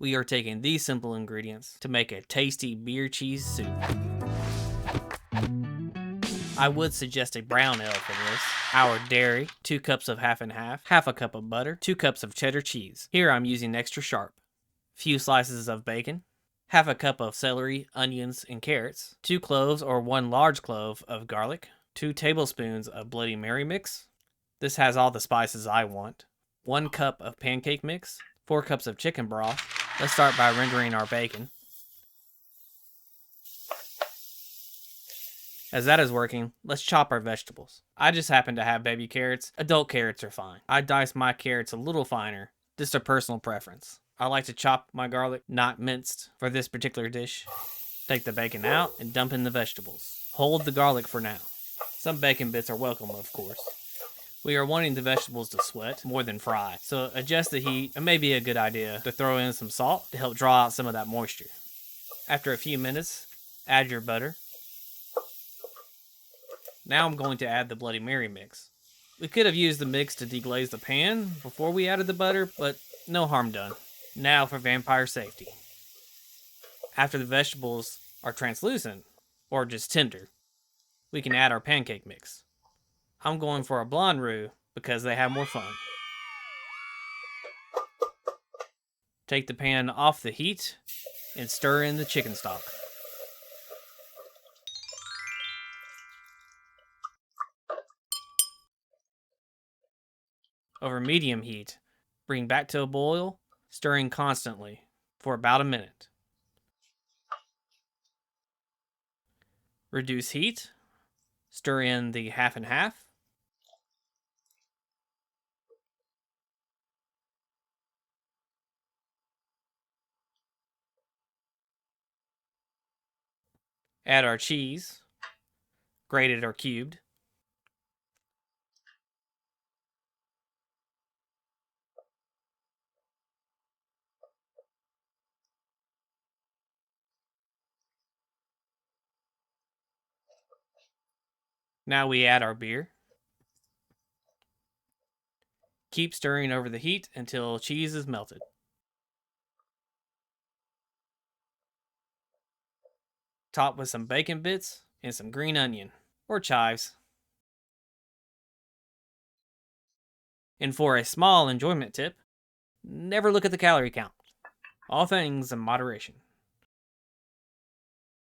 We are taking these simple ingredients to make a tasty beer cheese soup. I would suggest a brown ale for this. Our dairy, 2 cups of half and half a cup of butter, 2 cups of cheddar cheese. Here I'm using extra sharp. Few slices of bacon, half a cup of celery, onions, and carrots, 2 cloves or 1 large clove of garlic, 2 tablespoons of Bloody Mary mix. This has all the spices I want. 1 cup of pancake mix, 4 cups of chicken broth. Let's start by rendering our bacon. As that is working, let's chop our vegetables. I just happen to have baby carrots. Adult carrots are fine. I dice my carrots a little finer, just a personal preference. I like to chop my garlic, not minced, for this particular dish. Take the bacon out and dump in the vegetables. Hold the garlic for now. Some bacon bits are welcome, of course. We are wanting the vegetables to sweat more than fry, so adjust the heat. It may be a good idea to throw in some salt to help draw out some of that moisture. After a few minutes, add your butter. Now I'm going to add the Bloody Mary mix. We could have used the mix to deglaze the pan before we added the butter, but no harm done. Now for vampire safety. After the vegetables are translucent, or just tender, we can add our pancake mix. I'm going for a blonde roux because they have more fun. Take the pan off the heat and stir in the chicken stock. Over medium heat, bring back to a boil, stirring constantly for about a minute. Reduce heat, stir in the half and half. Add our cheese, grated or cubed. Now we add our beer. Keep stirring over the heat until cheese is melted. Top with some bacon bits and some green onion, or chives. And for a small enjoyment tip, never look at the calorie count. All things in moderation.